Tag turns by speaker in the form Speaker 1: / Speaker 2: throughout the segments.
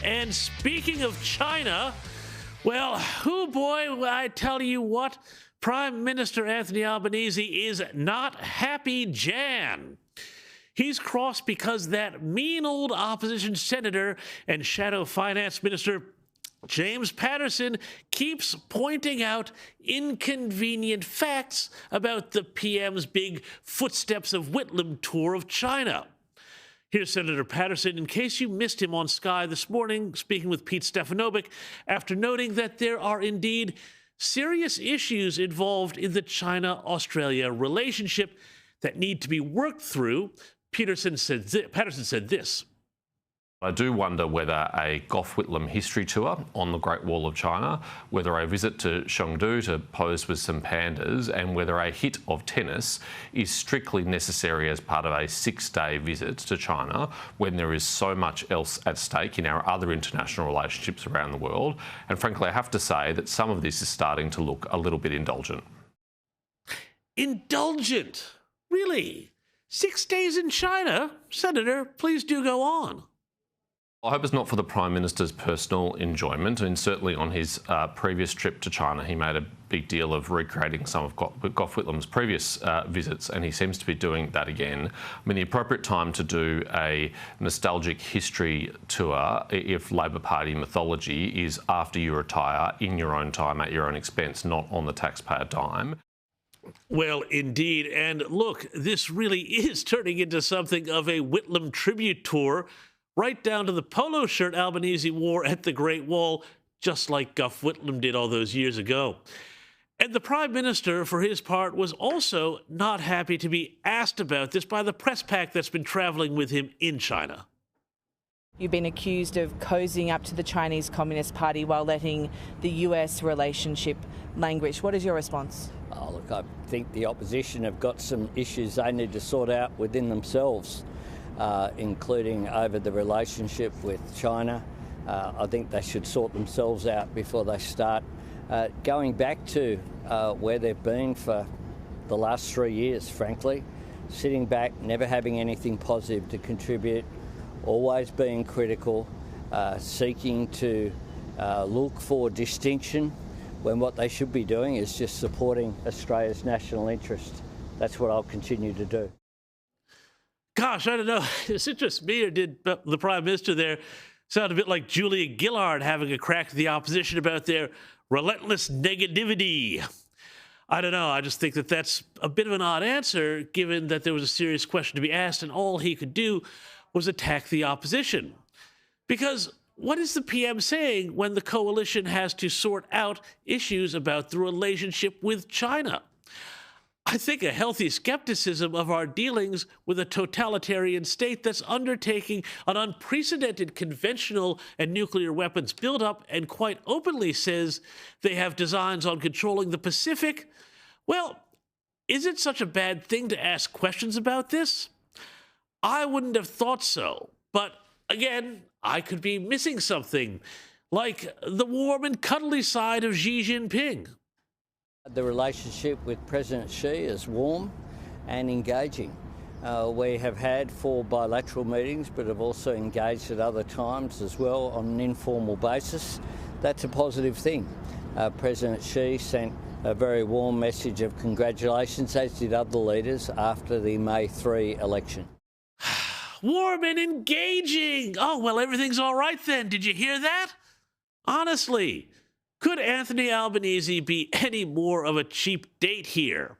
Speaker 1: And speaking of China, well, oh boy, I tell you what, Prime Minister Anthony Albanese is not happy Jan. He's cross because that mean old opposition senator and shadow finance minister James Patterson keeps pointing out inconvenient facts about the PM's big Footsteps of Whitlam tour of China. Here's Senator Patterson, in case you missed him on Sky this morning, speaking with Pete Stefanovic, after noting that there are indeed serious issues involved in the China-Australia relationship that need to be worked through. Patterson said this.
Speaker 2: I do wonder whether a Gough Whitlam history tour on the Great Wall of China, whether a visit to Chengdu to pose with some pandas, and whether a hit of tennis is strictly necessary as part of a 6-day visit to China when there is so much else at stake in our other international relationships around the world. And frankly, I have to say that some of this is starting to look a little bit indulgent.
Speaker 1: Indulgent? Really? 6 days in China? Senator, please do go on.
Speaker 2: I hope it's not for the Prime Minister's personal enjoyment. I mean, certainly on his previous trip to China, he made a big deal of recreating some of Gough Whitlam's previous visits, and he seems to be doing that again. I mean, the appropriate time to do a nostalgic history tour, if Labor Party mythology, is after you retire, in your own time, at your own expense, not on the taxpayer dime.
Speaker 1: Well, indeed. And look, this really is turning into something of a Whitlam tribute tour, right down to the polo shirt Albanese wore at the Great Wall, just like Gough Whitlam did all those years ago. And the Prime Minister, for his part, was also not happy to be asked about this by the press pack that's been traveling with him in China.
Speaker 3: You've been accused of cozying up to the Chinese Communist Party while letting the US relationship languish. What is your response?
Speaker 4: Oh, look, I think the opposition have got some issues they need to sort out within themselves. Including over the relationship with China. I think they should sort themselves out before they start going back to where they've been for the last 3 years, frankly. Sitting back, never having anything positive to contribute, always being critical, seeking to look for distinction when what they should be doing is just supporting Australia's national interest. That's what I'll continue to do.
Speaker 1: Gosh, I don't know. Is it just me, or did the Prime Minister there sound a bit like Julia Gillard having a crack at the opposition about their relentless negativity? I don't know. I just think that that's a bit of an odd answer, given that there was a serious question to be asked, and all he could do was attack the opposition. Because what is the PM saying when the coalition has to sort out issues about the relationship with China? I think a healthy skepticism of our dealings with a totalitarian state that's undertaking an unprecedented conventional and nuclear weapons buildup and quite openly says they have designs on controlling the Pacific. Well, is it such a bad thing to ask questions about this? I wouldn't have thought so. But again, I could be missing something, like the warm and cuddly side of Xi Jinping.
Speaker 4: The relationship with President Xi is warm and engaging. We have had 4 bilateral meetings, but have also engaged at other times as well on an informal basis. That's a positive thing. President Xi sent a very warm message of congratulations, as did other leaders, after the May 3 election.
Speaker 1: Warm and engaging! Oh, well, everything's all right then. Did you hear that? Honestly. Could Anthony Albanese be any more of a cheap date here?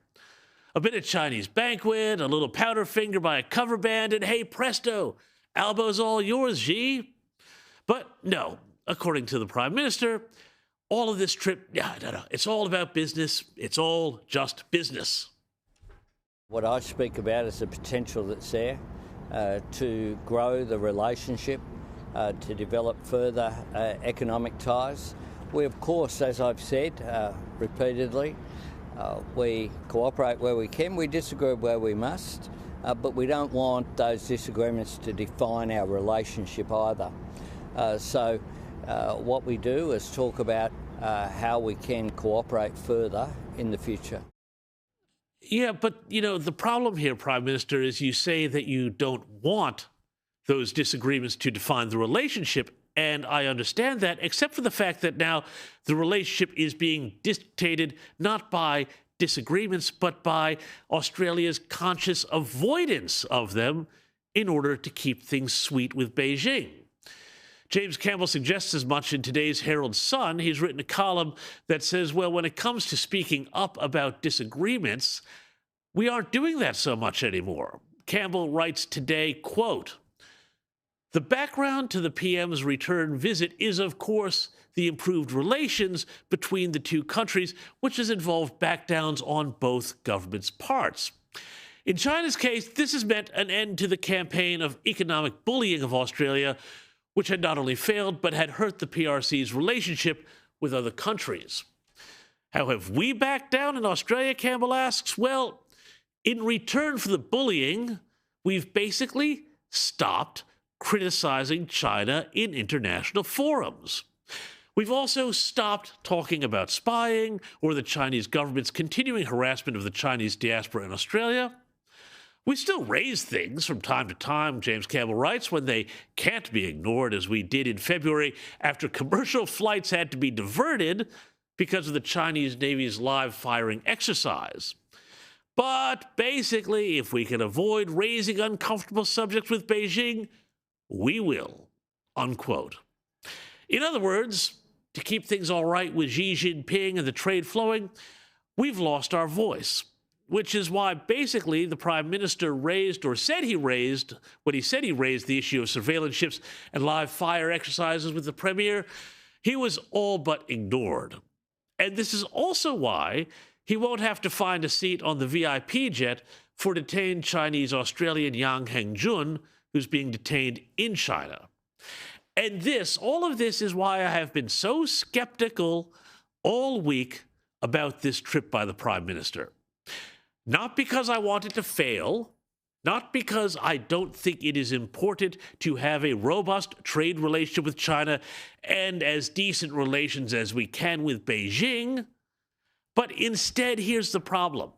Speaker 1: A bit of Chinese banquet, a little powder finger by a cover band, and hey, presto, Albo's all yours, Xi. But no, according to the Prime Minister, all of this trip, no, it's all about business. It's all just business.
Speaker 4: What I speak about is the potential that's there to grow the relationship, to develop further economic ties. We, of course, as I've said repeatedly, we cooperate where we can, we disagree where we must, but we don't want those disagreements to define our relationship either. So what we do is talk about how we can cooperate further in the future.
Speaker 1: Yeah, but, you know, the problem here, Prime Minister, is you say that you don't want those disagreements to define the relationship, and I understand that, except for the fact that now the relationship is being dictated not by disagreements, but by Australia's conscious avoidance of them in order to keep things sweet with Beijing. James Campbell suggests as much in today's Herald Sun. He's written a column that says, well, when it comes to speaking up about disagreements, we aren't doing that so much anymore. Campbell writes today, quote, "The background to the PM's return visit is, of course, the improved relations between the two countries, which has involved backdowns on both governments' parts. In China's case, this has meant an end to the campaign of economic bullying of Australia, which had not only failed, but had hurt the PRC's relationship with other countries. How have we backed down in Australia?" Campbell asks. Well, in return for the bullying, we've basically stopped criticizing China in international forums. We've also stopped talking about spying or the Chinese government's continuing harassment of the Chinese diaspora in Australia. We still raise things from time to time, James Campbell writes, when they can't be ignored, as we did in February after commercial flights had to be diverted because of the Chinese Navy's live firing exercise. But basically, if we can avoid raising uncomfortable subjects with Beijing, we will, unquote. In other words, to keep things all right with Xi Jinping and the trade flowing, we've lost our voice, which is why basically the Prime Minister raised, or said he raised, when he said he raised the issue of surveillance ships and live fire exercises with the Premier, he was all but ignored. And this is also why he won't have to find a seat on the VIP jet for detained Chinese Australian Yang Hengjun, who's being detained in China. And all of this is why I have been so skeptical all week about this trip by the Prime Minister. Not because I want it to fail, not because I don't think it is important to have a robust trade relationship with China and as decent relations as we can with Beijing, but instead, here's the problem.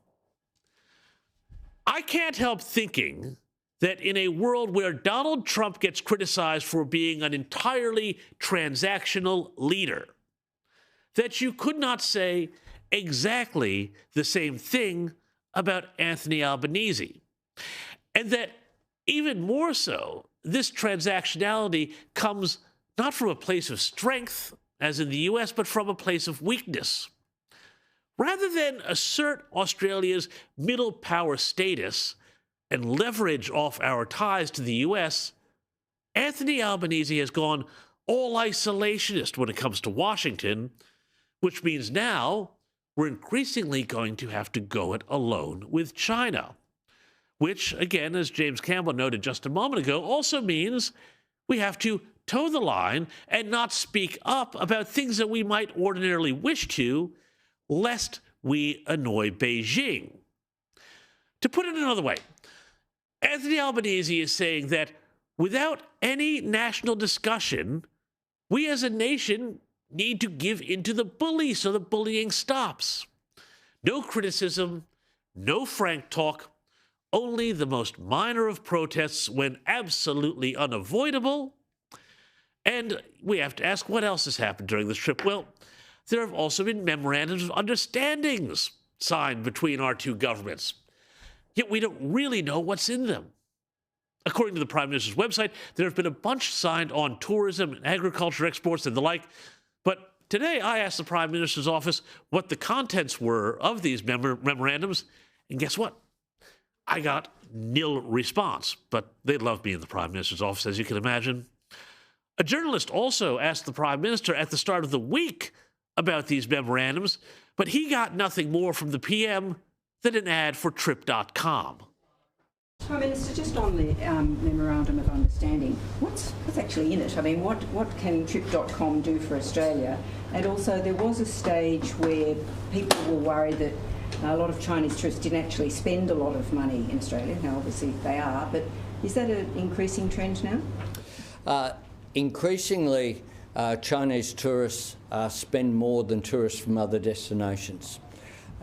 Speaker 1: I can't help thinking that in a world where Donald Trump gets criticized for being an entirely transactional leader, that you could not say exactly the same thing about Anthony Albanese. And that even more so, this transactionality comes not from a place of strength, as in the US, but from a place of weakness. Rather than assert Australia's middle power status and leverage off our ties to the US, Anthony Albanese has gone all isolationist when it comes to Washington, which means now we're increasingly going to have to go it alone with China, which, again, as James Campbell noted just a moment ago, also means we have to toe the line and not speak up about things that we might ordinarily wish to, lest we annoy Beijing. To put it another way, Anthony Albanese is saying that without any national discussion, we as a nation need to give in to the bully so the bullying stops. No criticism, no frank talk, only the most minor of protests when absolutely unavoidable. And we have to ask, what else has happened during this trip? Well, there have also been memorandums of understandings signed between our two governments. Yet we don't really know what's in them. According to the Prime Minister's website, there have been a bunch signed on tourism and agriculture exports and the like. But today I asked the Prime Minister's office what the contents were of these memorandums, and guess what? I got nil response, but they love me in the Prime Minister's office, as you can imagine. A journalist also asked the Prime Minister at the start of the week about these memorandums, but he got nothing more from the PM than an ad for Trip.com.
Speaker 5: Prime Minister, just on the Memorandum of Understanding, what's actually in it? I mean, what can Trip.com do for Australia? And also, there was a stage where people were worried that a lot of Chinese tourists didn't actually spend a lot of money in Australia. Now, obviously, they are, but is that an increasing trend now?
Speaker 4: Increasingly, Chinese tourists spend more than tourists from other destinations.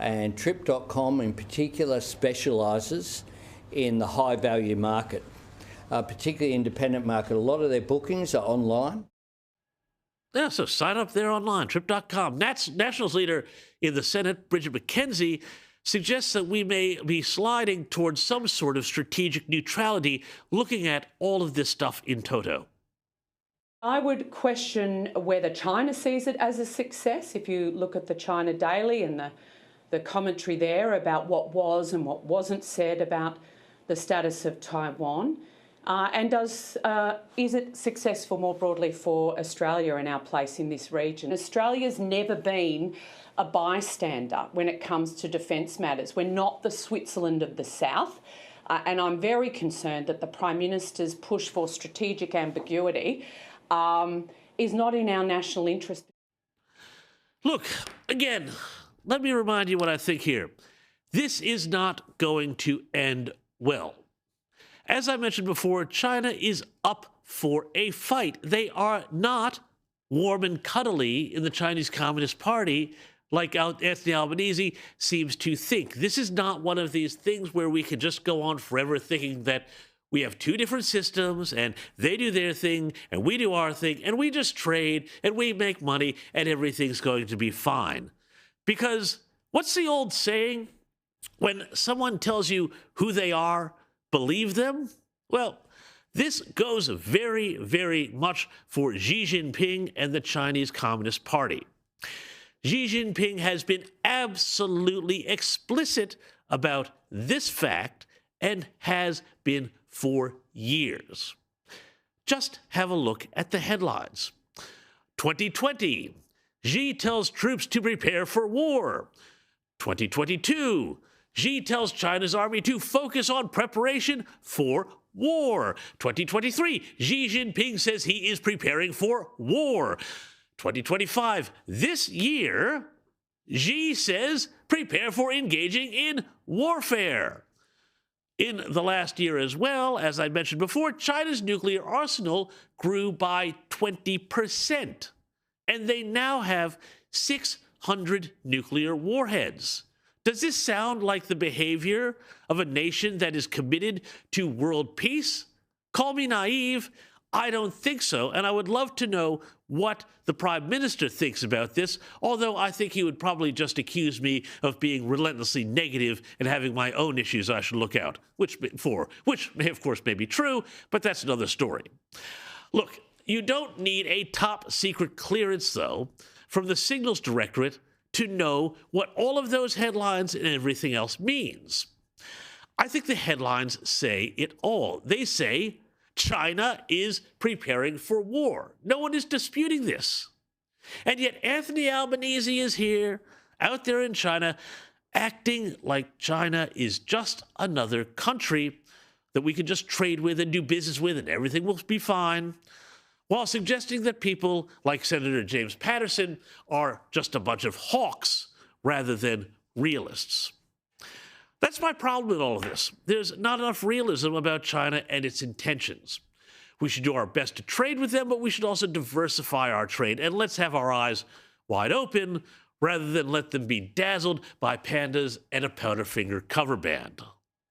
Speaker 4: And Trip.com in particular specialises in the high-value market, particularly independent market. A lot of their bookings are online.
Speaker 1: Yeah, so sign up there online, trip.com. Nationals leader in the Senate, Bridget McKenzie, suggests that we may be sliding towards some sort of strategic neutrality, looking at all of this stuff in toto.
Speaker 6: I would question whether China sees it as a success. If you look at the China Daily and the commentary there about what was and what wasn't said about the status of Taiwan, and is it successful more broadly for Australia and our place in this region? Australia's never been a bystander when it comes to defence matters. We're not the Switzerland of the South, and I'm very concerned that the Prime Minister's push for strategic ambiguity is not in our national interest.
Speaker 1: Look, again, let me remind you what I think here. This is not going to end well. As I mentioned before, China is up for a fight. They are not warm and cuddly in the Chinese Communist Party like Anthony Albanese seems to think. This is not one of these things where we can just go on forever thinking that we have two different systems and they do their thing and we do our thing and we just trade and we make money and everything's going to be fine. Because what's the old saying? When someone tells you who they are, believe them? Well, this goes very, very much for Xi Jinping and the Chinese Communist Party. Xi Jinping has been absolutely explicit about this fact and has been for years. Just have a look at the headlines. 2020, Xi tells troops to prepare for war. 2022, Xi tells China's army to focus on preparation for war. 2023, Xi Jinping says he is preparing for war. 2025, this year, Xi says prepare for engaging in warfare. In the last year as well, as I mentioned before, China's nuclear arsenal grew by 20%, and they now have 600 nuclear warheads. Does this sound like the behavior of a nation that is committed to world peace? Call me naive. I don't think so, and I would love to know what the Prime Minister thinks about this, although I think he would probably just accuse me of being relentlessly negative and having my own issues I should look out, which may, of course, may be true, but that's another story. Look, you don't need a top-secret clearance, though, from the Signals Directorate to know what all of those headlines and everything else means. I think the headlines say it all. They say China is preparing for war. No one is disputing this. And yet Anthony Albanese is here, out there in China, acting like China is just another country that we can just trade with and do business with and everything will be fine, while suggesting that people like Senator James Patterson are just a bunch of hawks rather than realists. That's my problem with all of this. There's not enough realism about China and its intentions. We should do our best to trade with them, but we should also diversify our trade, and let's have our eyes wide open rather than let them be dazzled by pandas and a powder finger cover band.